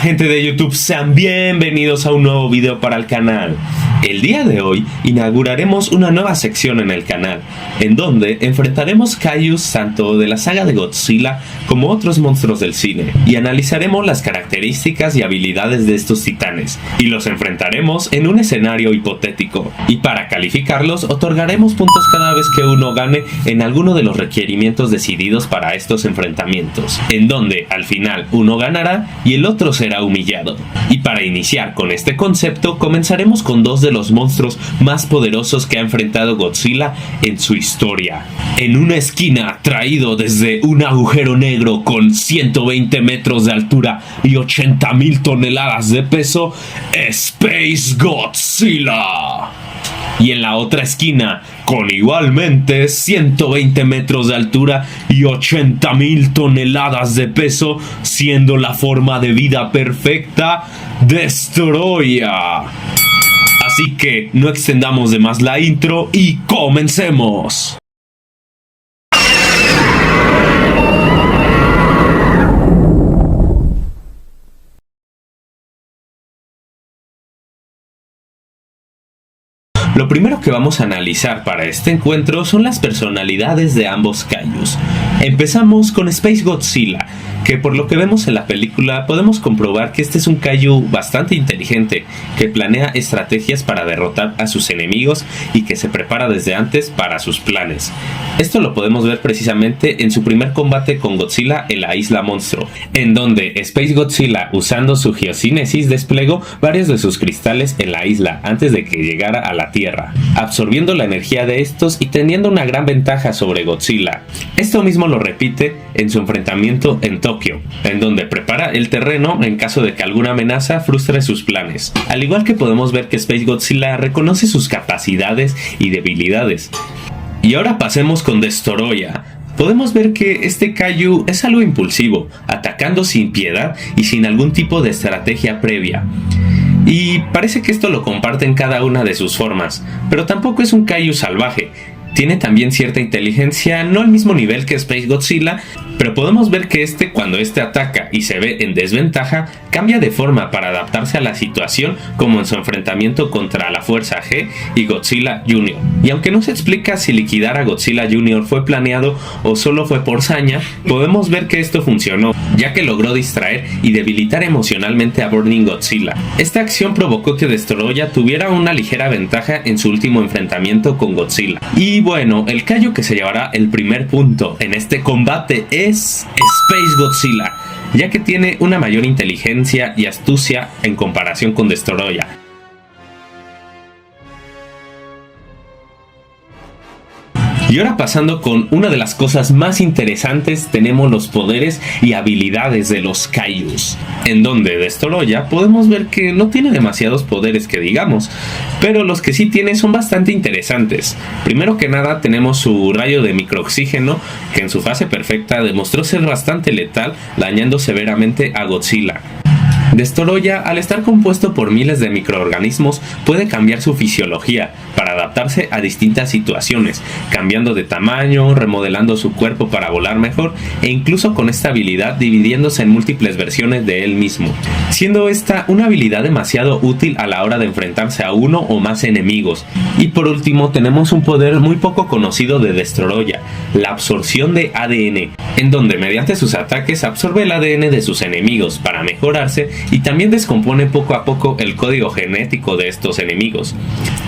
Gente de YouTube, sean bienvenidos a un nuevo video para el canal. El día de hoy inauguraremos una nueva sección en el canal, en donde enfrentaremos kaijus tanto de la saga de Godzilla como otros monstruos del cine, y analizaremos las características y habilidades de estos titanes, y los enfrentaremos en un escenario hipotético, y para calificarlos otorgaremos puntos cada vez que uno gane en alguno de los requerimientos decididos para estos enfrentamientos, en donde al final uno ganará y el otro será humillado. Y para iniciar con este concepto, comenzaremos con dos de los monstruos más poderosos que ha enfrentado Godzilla en su historia. En una esquina, traído desde un agujero negro con 120 metros de altura y 80,000 toneladas de peso, Space Godzilla. Y en la otra esquina, con igualmente 120 metros de altura y 80,000 toneladas de peso, siendo la forma de vida perfecta, Destoroyah. Así que no extendamos de más la intro y comencemos. Lo primero que vamos a analizar para este encuentro son las personalidades de ambos kaijus. Empezamos con Space Godzilla, que por lo que vemos en la película podemos comprobar que este es un kaiju bastante inteligente, que planea estrategias para derrotar a sus enemigos y que se prepara desde antes para sus planes. Esto lo podemos ver precisamente en su primer combate con Godzilla en la Isla Monstruo, en donde Space Godzilla, usando su geosínesis, desplegó varios de sus cristales en la isla antes de que llegara a la Tierra, absorbiendo la energía de estos y teniendo una gran ventaja sobre Godzilla. Esto mismo lo repite en su enfrentamiento en Tokio, en donde prepara el terreno en caso de que alguna amenaza frustre sus planes. Al igual que podemos ver que Space Godzilla reconoce sus capacidades y debilidades. Y ahora pasemos con Destoroyah. Podemos ver que este kaiju es algo impulsivo, atacando sin piedad y sin algún tipo de estrategia previa. Y parece que esto lo comparte en cada una de sus formas, pero tampoco es un kaiju salvaje. Tiene también cierta inteligencia, no al mismo nivel que Space Godzilla, pero podemos ver que cuando ataca y se ve en desventaja, cambia de forma para adaptarse a la situación, como en su enfrentamiento contra la Fuerza G y Godzilla Jr. Y aunque no se explica si liquidar a Godzilla Jr. fue planeado o solo fue por saña, podemos ver que esto funcionó, ya que logró distraer y debilitar emocionalmente a Burning Godzilla. Esta acción provocó que Destoroyah tuviera una ligera ventaja en su último enfrentamiento con Godzilla. Y bueno, el kaiju que se llevará el primer punto en este combate es Space Godzilla, ya que tiene una mayor inteligencia y astucia en comparación con Destoroyah. Y ahora pasando con una de las cosas más interesantes, tenemos los poderes y habilidades de los kaijus, en donde Destoroyah podemos ver que no tiene demasiados poderes que digamos, pero los que sí tiene son bastante interesantes. Primero que nada tenemos su rayo de microoxígeno, que en su fase perfecta demostró ser bastante letal, dañando severamente a Godzilla. Destoroyah, al estar compuesto por miles de microorganismos, puede cambiar su fisiología para adaptarse a distintas situaciones, cambiando de tamaño, remodelando su cuerpo para volar mejor e incluso con esta habilidad dividiéndose en múltiples versiones de él mismo, siendo esta una habilidad demasiado útil a la hora de enfrentarse a uno o más enemigos. Y por último tenemos un poder muy poco conocido de Destoroyah, la absorción de ADN, en donde mediante sus ataques absorbe el ADN de sus enemigos para mejorarse y también descompone poco a poco el código genético de estos enemigos.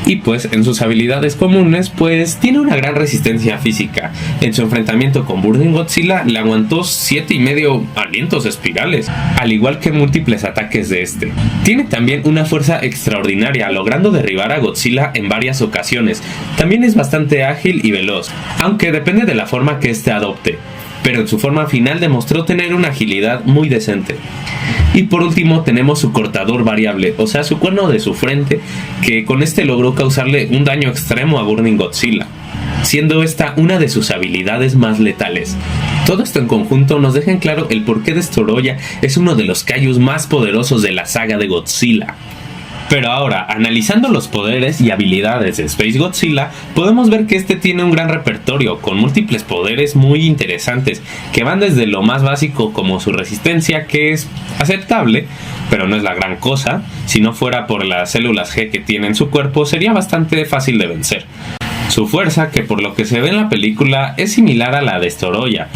Y pues en sus habilidades comunes pues tiene una gran resistencia física. En su enfrentamiento con Burning Godzilla le aguantó 7,5 alientos espirales, al igual que múltiples ataques de este. Tiene también una fuerza extraordinaria, logrando derribar a Godzilla en varias ocasiones. También es bastante ágil y veloz, aunque depende de la forma que adopte, pero en su forma final demostró tener una agilidad muy decente. Y por último tenemos su cortador variable, o sea su cuerno de su frente, que con este logró causarle un daño extremo a Burning Godzilla, siendo esta una de sus habilidades más letales. Todo esto en conjunto nos deja en claro el por qué Destoroyah es uno de los kaijus más poderosos de la saga de Godzilla. Pero ahora, analizando los poderes y habilidades de Space Godzilla, podemos ver que este tiene un gran repertorio, con múltiples poderes muy interesantes, que van desde lo más básico como su resistencia, que es aceptable, pero no es la gran cosa. Si no fuera por las células G que tiene en su cuerpo, sería bastante fácil de vencer. Su fuerza, que por lo que se ve en la película, es similar a la de Storoya.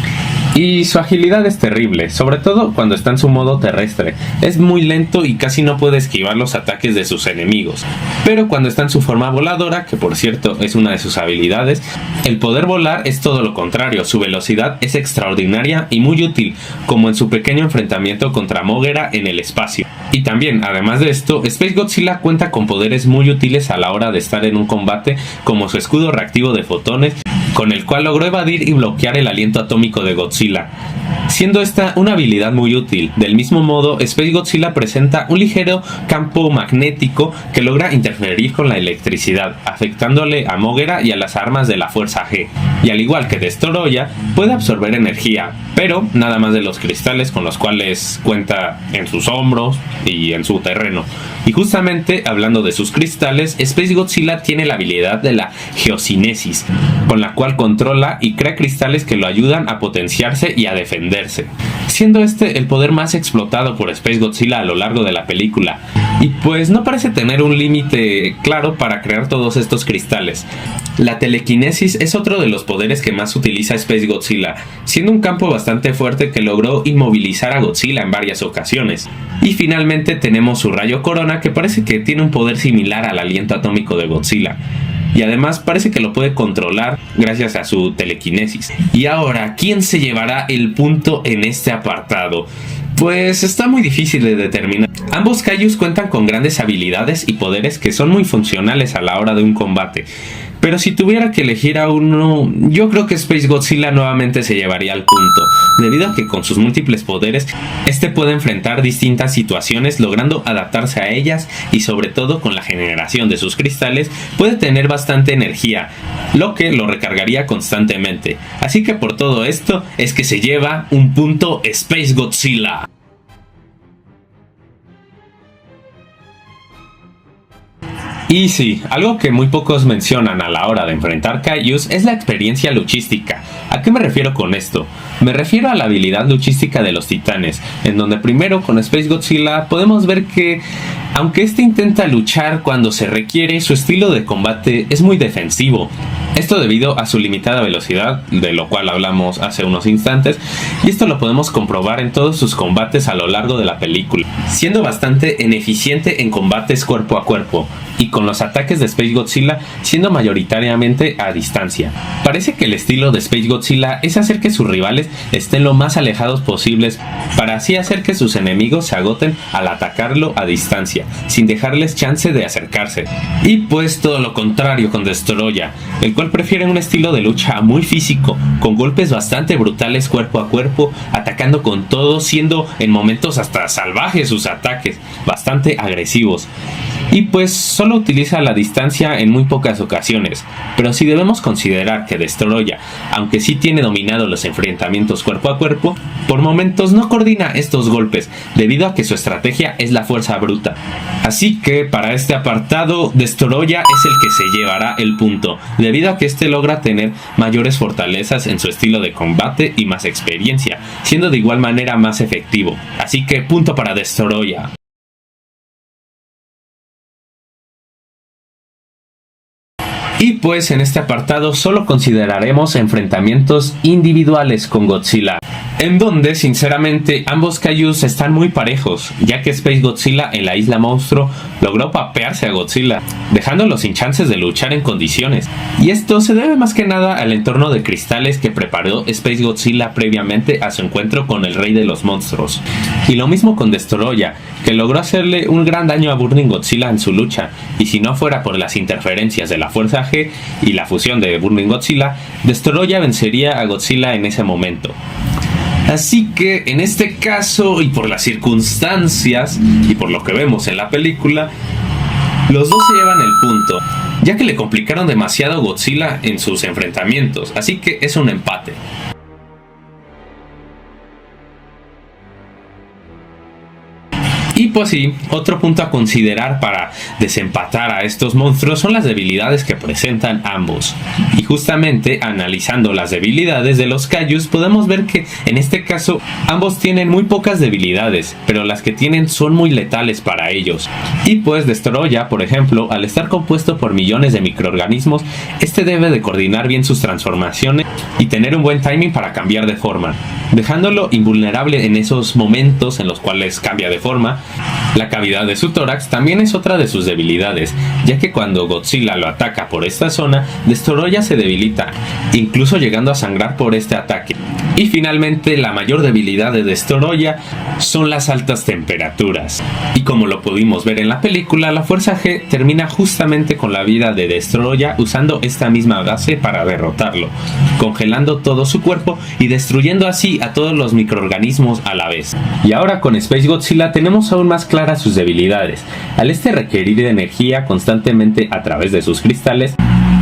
Y su agilidad es terrible, sobre todo cuando está en su modo terrestre. Es muy lento y casi no puede esquivar los ataques de sus enemigos. Pero cuando está en su forma voladora, que por cierto es una de sus habilidades, el poder volar es todo lo contrario. Su velocidad es extraordinaria y muy útil, como en su pequeño enfrentamiento contra Moguera en el espacio. Y también, además de esto, Space Godzilla cuenta con poderes muy útiles a la hora de estar en un combate, como su escudo reactivo de fotones, con el cual logró evadir y bloquear el aliento atómico de Godzilla, siendo esta una habilidad muy útil. Del mismo modo, Space Godzilla presenta un ligero campo magnético que logra interferir con la electricidad, afectándole a Moguera y a las armas de la Fuerza G. Y al igual que de Storoya, puede absorber energía, pero nada más de los cristales con los cuales cuenta en sus hombros y en su terreno. Y justamente hablando de sus cristales, Space Godzilla tiene la habilidad de la geocinesis, con la cual controla y crea cristales que lo ayudan a potenciarse y a defenderse, siendo este el poder más explotado por Space Godzilla a lo largo de la película. Y pues no parece tener un límite claro para crear todos estos cristales. La telequinesis es otro de los poderes que más utiliza Space Godzilla, siendo un campo bastante fuerte que logró inmovilizar a Godzilla en varias ocasiones. Y finalmente tenemos su rayo corona, que parece que tiene un poder similar al aliento atómico de Godzilla. Y además parece que lo puede controlar gracias a su telequinesis. Y ahora, ¿quién se llevará el punto en este apartado? Pues está muy difícil de determinar. Ambos kaijus cuentan con grandes habilidades y poderes que son muy funcionales a la hora de un combate. Pero si tuviera que elegir a uno, yo creo que Space Godzilla nuevamente se llevaría al punto, debido a que con sus múltiples poderes, este puede enfrentar distintas situaciones logrando adaptarse a ellas, y sobre todo con la generación de sus cristales puede tener bastante energía, lo que lo recargaría constantemente. Así que por todo esto es que se lleva un punto Space Godzilla. Y sí, algo que muy pocos mencionan a la hora de enfrentar kaijus es la experiencia luchística. ¿A qué me refiero con esto? Me refiero a la habilidad luchística de los titanes, en donde primero con Space Godzilla podemos ver que, aunque este intenta luchar cuando se requiere, su estilo de combate es muy defensivo. Esto debido a su limitada velocidad, de lo cual hablamos hace unos instantes, y esto lo podemos comprobar en todos sus combates a lo largo de la película, siendo bastante ineficiente en combates cuerpo a cuerpo, y con los ataques de Space Godzilla siendo mayoritariamente a distancia. Parece que el estilo de Space Godzilla es hacer que sus rivales estén lo más alejados posibles, para así hacer que sus enemigos se agoten al atacarlo a distancia, sin dejarles chance de acercarse. Y pues todo lo contrario con Storoya, el cual prefiere un estilo de lucha muy físico, con golpes bastante brutales cuerpo a cuerpo, atacando con todo, siendo en momentos hasta salvajes sus ataques, bastante agresivos. Y pues solo utiliza la distancia en muy pocas ocasiones, pero si debemos considerar que Storoya, aunque sí tiene dominado los enfrentamientos cuerpo a cuerpo, por momentos no coordina estos golpes, debido a que su estrategia es la fuerza bruta. Así que para este apartado, Storoya es el que se llevará el punto, debido a que este logra tener mayores fortalezas en su estilo de combate y más experiencia, siendo de igual manera más efectivo. Así que punto para Storoya. Y pues en este apartado solo consideraremos enfrentamientos individuales con Godzilla, en donde sinceramente ambos kaijus están muy parejos, ya que Space Godzilla en la isla monstruo logró papearse a Godzilla, dejándolo sin chances de luchar en condiciones. Y esto se debe más que nada al entorno de cristales que preparó Space Godzilla previamente a su encuentro con el rey de los monstruos. Y lo mismo con Storoya, que logró hacerle un gran daño a Burning Godzilla en su lucha, y si no fuera por las interferencias de la Fuerza G y la fusión de Burning Godzilla, Storoya vencería a Godzilla en ese momento. Así que en este caso, y por las circunstancias y por lo que vemos en la película, los dos se llevan el punto, ya que le complicaron demasiado a Godzilla en sus enfrentamientos, así que es un empate. Y pues sí, otro punto a considerar para desempatar a estos monstruos son las debilidades que presentan ambos. Y justamente analizando las debilidades de los Kaijus podemos ver que en este caso ambos tienen muy pocas debilidades, pero las que tienen son muy letales para ellos. Y pues Destoroyah, por ejemplo, al estar compuesto por millones de microorganismos, este debe de coordinar bien sus transformaciones y tener un buen timing para cambiar de forma, dejándolo invulnerable en esos momentos en los cuales cambia de forma. La cavidad de su tórax también es otra de sus debilidades, ya que cuando Godzilla lo ataca por esta zona, Destoroyah se debilita, incluso llegando a sangrar por este ataque. Y finalmente, la mayor debilidad de Destoroyah son las altas temperaturas. Y como lo pudimos ver en la película, la Fuerza G termina justamente con la vida de Destoroyah usando esta misma base para derrotarlo, congelando todo su cuerpo y destruyendo así a todos los microorganismos a la vez. Y ahora con Space Godzilla tenemos aún más claras sus debilidades. Al requerir energía constantemente a través de sus cristales,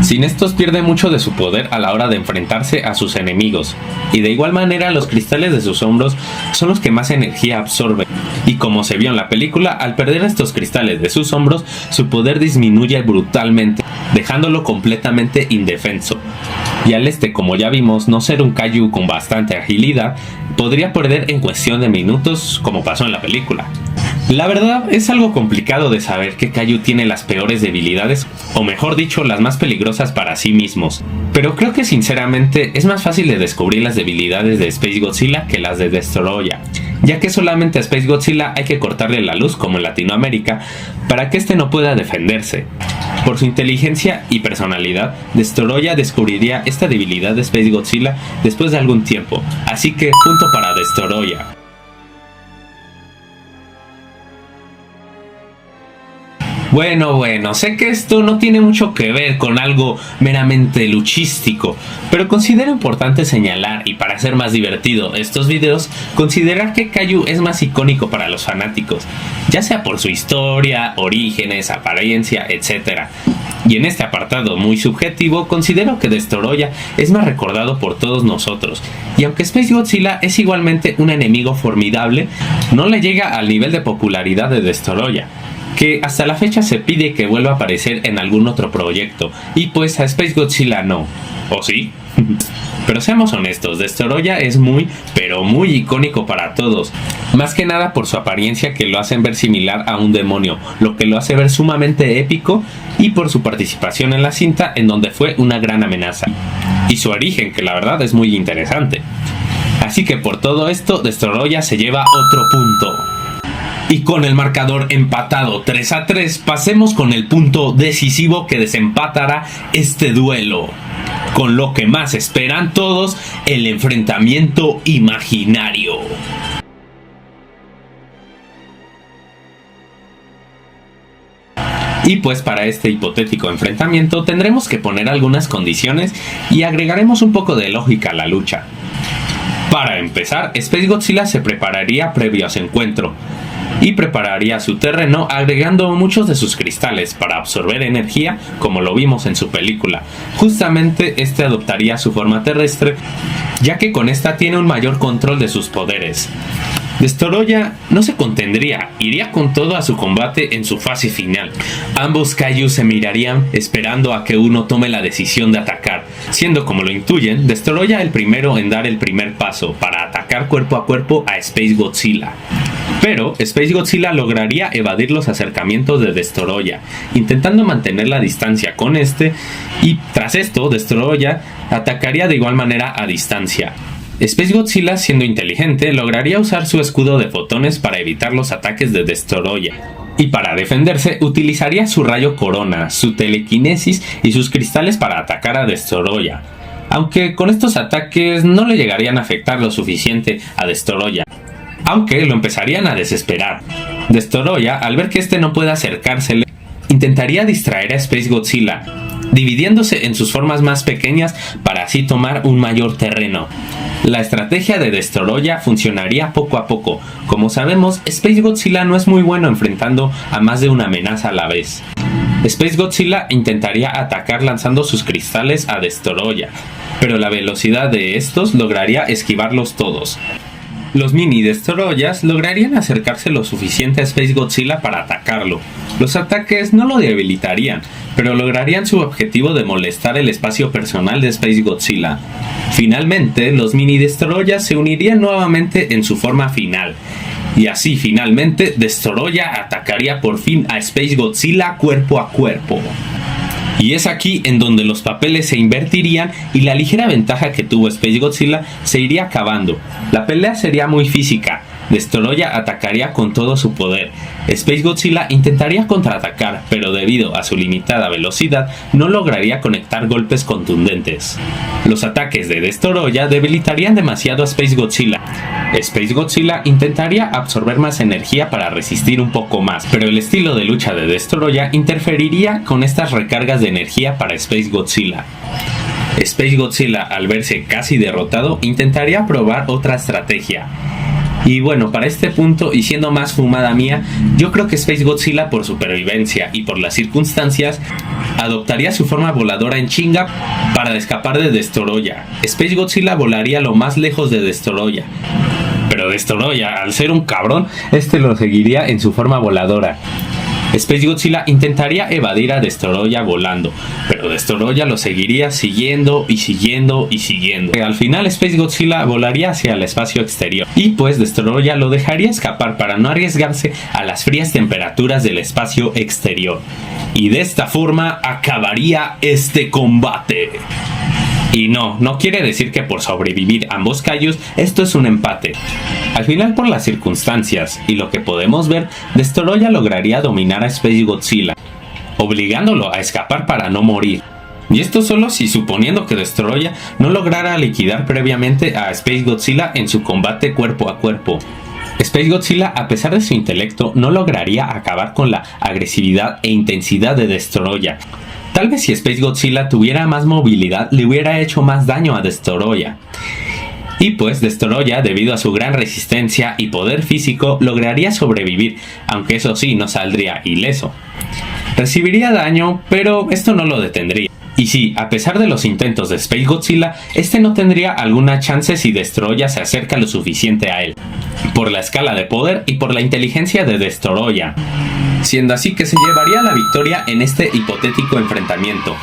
sin estos pierde mucho de su poder a la hora de enfrentarse a sus enemigos, y de igual manera los cristales de sus hombros son los que más energía absorben, y como se vio en la película, al perder estos cristales de sus hombros, su poder disminuye brutalmente, dejándolo completamente indefenso. Y al como ya vimos, no ser un Kaiju con bastante agilidad, podría perder en cuestión de minutos como pasó en la película. La verdad es algo complicado de saber qué Kaiju tiene las peores debilidades, o mejor dicho, las más peligrosas para sí mismos. Pero creo que sinceramente es más fácil de descubrir las debilidades de Space Godzilla que las de Destoroyah, ya que solamente a Space Godzilla hay que cortarle la luz como en Latinoamérica para que no pueda defenderse. Por su inteligencia y personalidad, Destoroyah descubriría esta debilidad de Space Godzilla después de algún tiempo, así que punto para Destoroyah. Bueno, sé que esto no tiene mucho que ver con algo meramente luchístico, pero considero importante señalar, y para hacer más divertido estos videos, considerar que Kaiju es más icónico para los fanáticos, ya sea por su historia, orígenes, apariencia, etc. Y en este apartado muy subjetivo, considero que Destoroyah es más recordado por todos nosotros, y aunque Space Godzilla es igualmente un enemigo formidable, no le llega al nivel de popularidad de Destoroyah, que hasta la fecha se pide que vuelva a aparecer en algún otro proyecto, y pues a Space Godzilla no. ¿O sí? Pero seamos honestos, Destoroyah es muy, pero muy icónico para todos, más que nada por su apariencia que lo hacen ver similar a un demonio, lo que lo hace ver sumamente épico, y por su participación en la cinta en donde fue una gran amenaza, y su origen que la verdad es muy interesante. Así que por todo esto, Destoroyah se lleva otro punto. Y con el marcador empatado 3-3, pasemos con el punto decisivo que desempatará este duelo. Con lo que más esperan todos, el enfrentamiento imaginario. Y pues para este hipotético enfrentamiento tendremos que poner algunas condiciones y agregaremos un poco de lógica a la lucha. Para empezar, Space Godzilla se prepararía previo a su encuentro, y prepararía su terreno agregando muchos de sus cristales para absorber energía, como lo vimos en su película. Justamente adoptaría su forma terrestre, ya que con esta tiene un mayor control de sus poderes. Destoroyah no se contendría, iría con todo a su combate en su fase final. Ambos Kaiju se mirarían esperando a que uno tome la decisión de atacar, siendo, como lo intuyen, Destoroyah el primero en dar el primer paso para atacar cuerpo a cuerpo a Space Godzilla. Pero Space Godzilla lograría evadir los acercamientos de Destoroyah, intentando mantener la distancia con y tras esto Destoroyah atacaría de igual manera a distancia. Space Godzilla, siendo inteligente, lograría usar su escudo de fotones para evitar los ataques de Destoroyah, y para defenderse utilizaría su rayo corona, su telequinesis y sus cristales para atacar a Destoroyah, aunque con estos ataques no le llegarían a afectar lo suficiente a Destoroyah, aunque lo empezarían a desesperar. Destoroyah, al ver que no puede acercársele, intentaría distraer a Space Godzilla, dividiéndose en sus formas más pequeñas para así tomar un mayor terreno. La estrategia de Destoroyah funcionaría poco a poco. Como sabemos, Space Godzilla no es muy bueno enfrentando a más de una amenaza a la vez. Space Godzilla intentaría atacar lanzando sus cristales a Destoroyah, pero la velocidad de estos lograría esquivarlos todos. Los mini Destoroyas lograrían acercarse lo suficiente a Space Godzilla para atacarlo. Los ataques no lo debilitarían, pero lograrían su objetivo de molestar el espacio personal de Space Godzilla. Finalmente, los mini Destoroyas se unirían nuevamente en su forma final. Y así, finalmente, Destoroya atacaría por fin a Space Godzilla cuerpo a cuerpo. Y es aquí en donde los papeles se invertirían y la ligera ventaja que tuvo Space Godzilla se iría acabando. La pelea sería muy física. Destoroya atacaría con todo su poder. Space Godzilla intentaría contraatacar, pero debido a su limitada velocidad no lograría conectar golpes contundentes. Los ataques de Destoroya debilitarían demasiado a Space Godzilla. Space Godzilla intentaría absorber más energía para resistir un poco más, pero el estilo de lucha de Destoroya interferiría con estas recargas de energía para Space Godzilla. Space Godzilla, al verse casi derrotado, intentaría probar otra estrategia. Y bueno, para este punto, y siendo más fumada mía, yo creo que Space Godzilla, por supervivencia y por las circunstancias, adoptaría su forma voladora en chinga para escapar de Destoroya. Space Godzilla volaría lo más lejos de Destoroya, pero Destoroya, al ser un cabrón, lo seguiría en su forma voladora. Space Godzilla intentaría evadir a Destoroya volando, pero Destoroya lo seguiría siguiendo y siguiendo y siguiendo. Al final Space Godzilla volaría hacia el espacio exterior y pues Destoroya lo dejaría escapar para no arriesgarse a las frías temperaturas del espacio exterior. Y de esta forma acabaría este combate. Y no quiere decir que por sobrevivir ambos kaijus esto es un empate. Al final, por las circunstancias y lo que podemos ver, Destoroya lograría dominar a Space Godzilla, obligándolo a escapar para no morir. Y esto solo si suponiendo que Destoroya no lograra liquidar previamente a Space Godzilla en su combate cuerpo a cuerpo. Space Godzilla, a pesar de su intelecto, no lograría acabar con la agresividad e intensidad de Destoroya. Tal vez si Space Godzilla tuviera más movilidad, le hubiera hecho más daño a Destoroya. Y pues Destoroya, debido a su gran resistencia y poder físico, lograría sobrevivir, aunque eso sí, no saldría ileso. Recibiría daño, pero esto no lo detendría. Y sí, a pesar de los intentos de Space Godzilla, no tendría alguna chance si Destoroya se acerca lo suficiente a él, por la escala de poder y por la inteligencia de Destoroya. Siendo así que se llevaría la victoria en este hipotético enfrentamiento,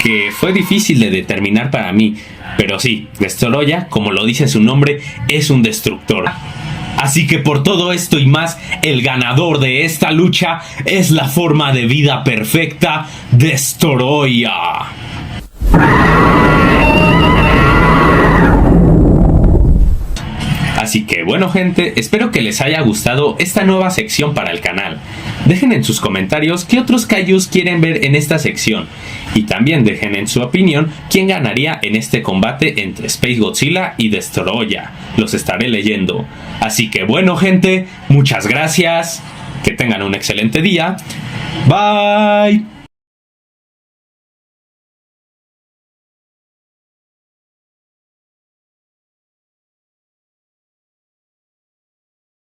que fue difícil de determinar para mí, pero sí, Destoroya, como lo dice su nombre, es un destructor. Así que por todo esto y más, el ganador de esta lucha es la forma de vida perfecta, Destoroya. Así que bueno gente, espero que les haya gustado esta nueva sección para el canal. Dejen en sus comentarios qué otros kaijus quieren ver en esta sección. Y también dejen en su opinión quién ganaría en este combate entre Space Godzilla y Destoroya. Los estaré leyendo. Así que bueno gente, muchas gracias. Que tengan un excelente día. Bye.